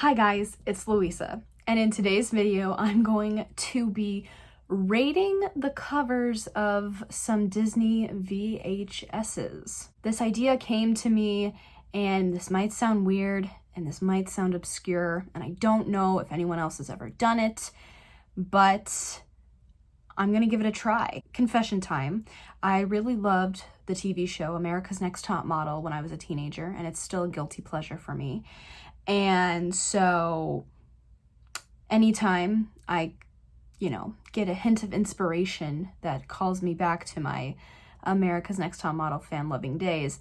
Hi guys, it's Louisa, and in today's video I'm going to be rating the covers of some Disney VHSs. This idea came to me, and this might sound weird and this might sound obscure, and I don't know if anyone else has ever done it, but I'm gonna give it a try. Confession time. I really loved the TV show America's Next Top Model when I was a teenager, and it's still a guilty pleasure for me. And so anytime I, get a hint of inspiration that calls me back to my America's Next Top Model fan-loving days,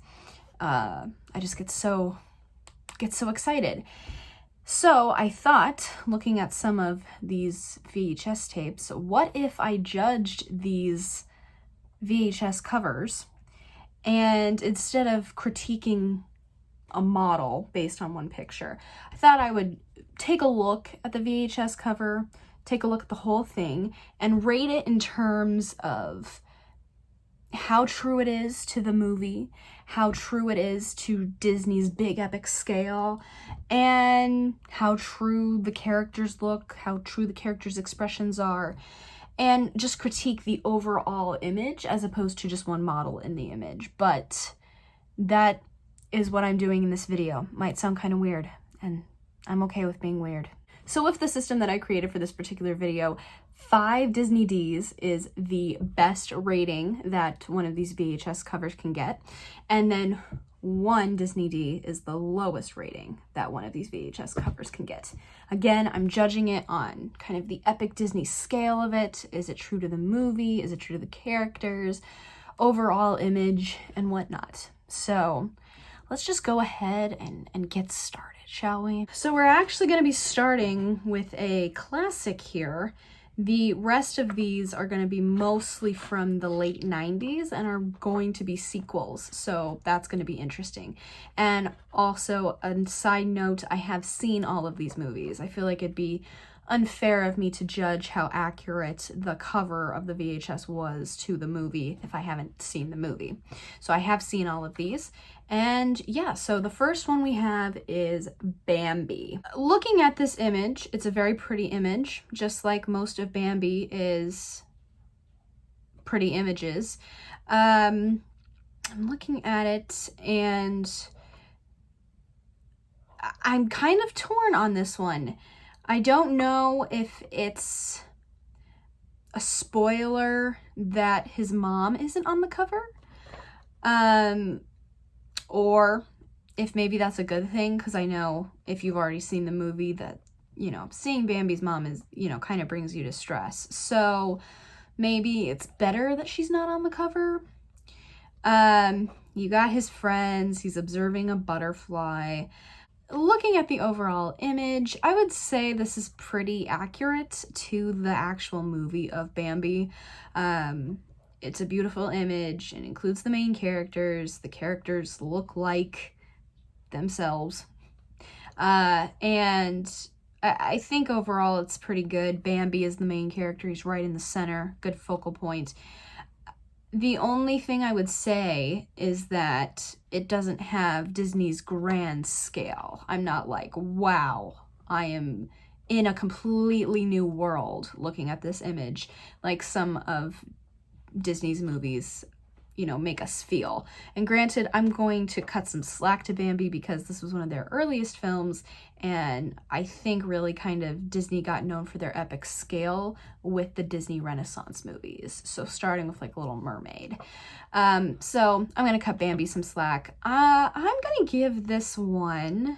I just get so excited. So I thought, looking at some of these VHS tapes, what if I judged these VHS covers, and instead of critiquing a model based on one picture, I thought I would take a look at the VHS cover, take a look at the whole thing, and rate it in terms of how true it is to the movie, how true it is to Disney's big epic scale, and how true the characters look, how true the characters' expressions are, and just critique the overall image as opposed to just one model in the image. But that is what I'm doing in this video. Might sound kind of weird, and I'm okay with being weird. So with the system that I created for this particular video, 5 Disney Ds is the best rating that one of these VHS covers can get, and then 1 Disney D is the lowest rating that one of these VHS covers can get. Again, I'm judging it on kind of the epic Disney scale of it. Is it true to the movie? Is it true to the characters? Overall image and whatnot. So let's just go ahead and get started, shall we? So we're actually going to be starting with a classic here. The rest of these are going to be mostly from the late 90s and are going to be sequels, so that's going to be interesting. And also, a side note, I have seen all of these movies. I feel like it'd be unfair of me to judge how accurate the cover of the VHS was to the movie if I haven't seen the movie. So I have seen all of these. And yeah, so the first one we have is Bambi. Looking at this image, it's a very pretty image, just like most of Bambi is pretty images. I'm looking at it and I'm kind of torn on this one. I don't know if it's a spoiler that his mom isn't on the cover, or if maybe that's a good thing, because I know if you've already seen the movie that, seeing Bambi's mom is, kind of brings you to stress. So maybe it's better that she's not on the cover. You got his friends, he's observing a butterfly. Looking at the overall image, I would say this is pretty accurate to the actual movie of Bambi. It's a beautiful image and includes the main characters. The characters look like themselves. And I think overall it's pretty good. Bambi is the main character. He's right in the center. Good focal point. The only thing I would say is that it doesn't have Disney's grand scale. I'm not like, wow, I am in a completely new world looking at this image, like some of Disney's movies, make us feel. And granted, I'm going to cut some slack to Bambi because this was one of their earliest films, and I think really kind of Disney got known for their epic scale with the Disney Renaissance movies. So starting with like Little Mermaid. So I'm going to cut Bambi some slack. I'm going to give this one,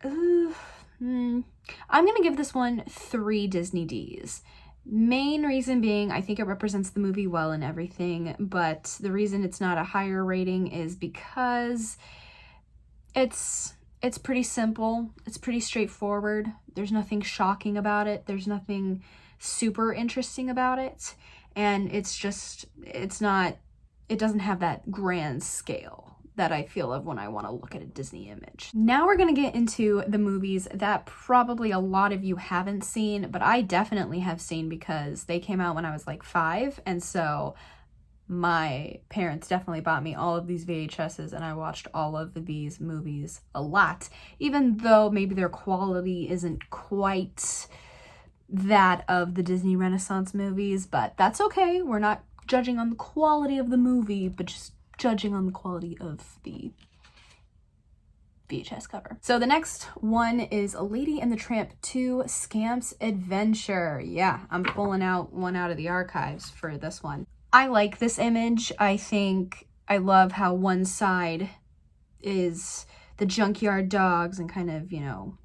I'm going to give this one 3 Disney Ds. Main reason being, I think it represents the movie well and everything, but the reason it's not a higher rating is because it's pretty simple. It's pretty straightforward. There's nothing shocking about it. There's nothing super interesting about it. And it doesn't have that grand scale that I feel of when I want to look at a Disney image. Now we're going to get into the movies that probably a lot of you haven't seen, but I definitely have seen because they came out when I was like 5, and so my parents definitely bought me all of these VHSs, and I watched all of these movies a lot, even though maybe their quality isn't quite that of the Disney Renaissance movies, but that's okay. We're not judging on the quality of the movie, but just judging on the quality of the VHS cover. So the next one is A Lady and the Tramp 2 Scamp's Adventure. Yeah, I'm pulling out one out of the archives for this one. I like this image. I love how one side is the junkyard dogs and kind of, you know,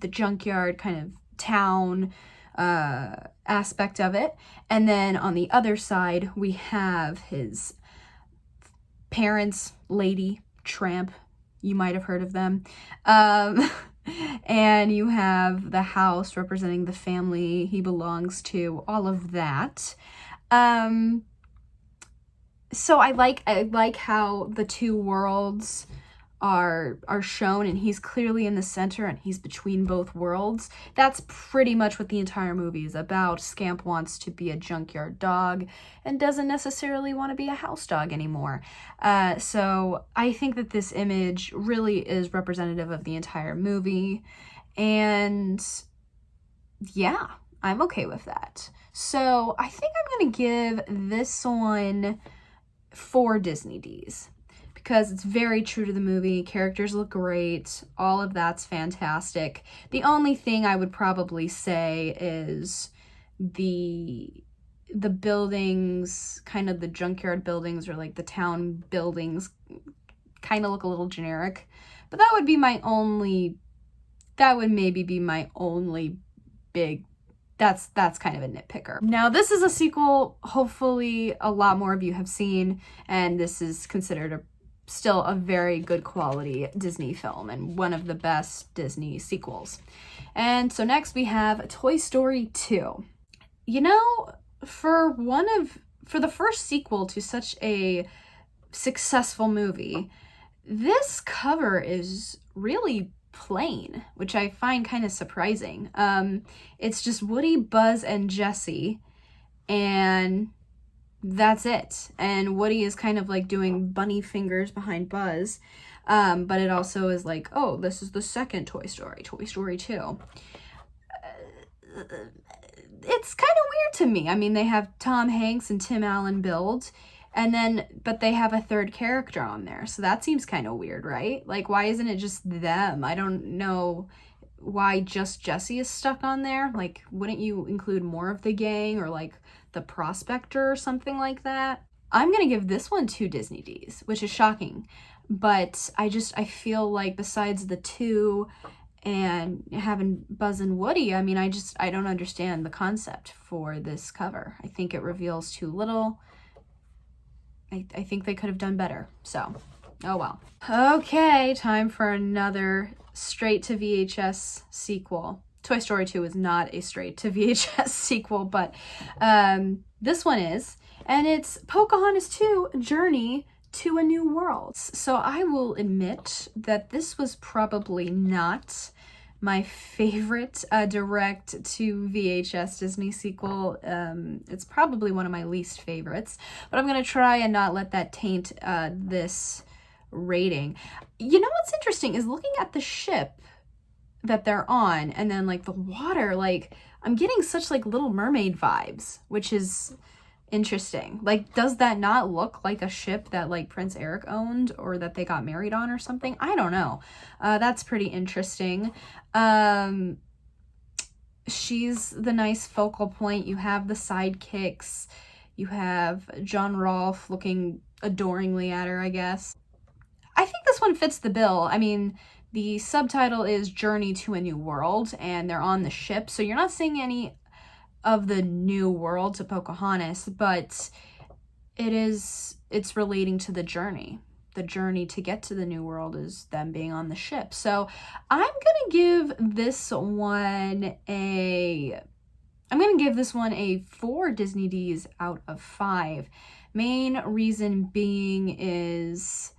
the junkyard kind of town aspect of it. And then on the other side, we have his parents, Lady, Tramp. You might have heard of them. And you have the house representing the family he belongs to, all of that. So I like how the two worlds are shown, and he's clearly in the center and he's between both worlds. That's pretty much what the entire movie is about. Scamp wants to be a junkyard dog and doesn't necessarily want to be a house dog anymore. So I think that this image really is representative of the entire movie, and yeah, I'm okay with that. So I think I'm gonna give this one 4 Disney Ds, because it's very true to the movie. Characters look great. All of that's fantastic. The only thing I would probably say is the buildings, kind of the junkyard buildings or like the town buildings, kind of look a little generic. But that would maybe be my only big, that's kind of a nitpicker. Now, this is a sequel hopefully a lot more of you have seen, and this is considered still a very good quality Disney film and one of the best Disney sequels. And so next we have Toy Story 2. You know, for the first sequel to such a successful movie, this cover is really plain, which I find kind of surprising. It's just Woody, Buzz, and Jessie, and that's it. And Woody is kind of like doing bunny fingers behind Buzz, but it also is like, oh, this is the second Toy Story, Toy Story 2. It's kind of weird to me. I mean, they have Tom Hanks and Tim Allen billed, but they have a third character on there. So that seems kind of weird, right? Like, why isn't it just them? I don't know why just Jessie is stuck on there. Like, wouldn't you include more of the gang, or like the prospector or something like that? I'm gonna give this one 2 Disney Ds, which is shocking. But I feel like besides the 2 and having Buzz and Woody, I mean, I don't understand the concept for this cover. I think it reveals too little. I think they could have done better. So, oh well. Okay, time for another straight to VHS sequel. Toy Story 2 is not a straight to VHS sequel, but this one is, and it's Pocahontas 2 Journey to a New World. So I will admit that this was probably not my favorite direct to VHS Disney sequel. It's probably one of my least favorites, but I'm gonna try and not let that taint this rating. You know what's interesting is looking at the ship that they're on, and then like the water, like I'm getting such like Little Mermaid vibes, which is interesting. Like, does that not look like a ship that like Prince Eric owned, or that they got married on or something? I don't know. That's pretty interesting. She's the nice focal point. You have the sidekicks. You have John Rolfe looking adoringly at her, I guess. I think this one fits the bill. I mean, the subtitle is Journey to a New World, and they're on the ship, so you're not seeing any of the new world to Pocahontas, but it's relating to the journey. The journey to get to the new world is them being on the ship. So I'm gonna give this one a 4 Disney Ds out of 5. Main reason being is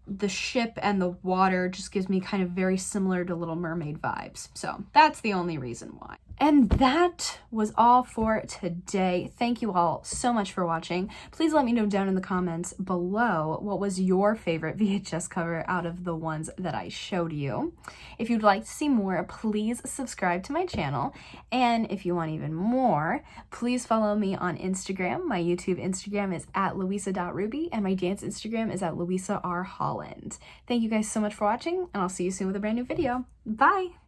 the ship and the water just gives me kind of very similar to Little Mermaid vibes. So that's the only reason why. And that was all for today. Thank you all so much for watching. Please let me know down in the comments below what was your favorite VHS cover out of the ones that I showed you. If you'd like to see more, please subscribe to my channel. And if you want even more, please follow me on Instagram. My YouTube Instagram is @louisa.ruby and my dance Instagram is @louisarholland. Thank you guys so much for watching, and I'll see you soon with a brand new video. Bye!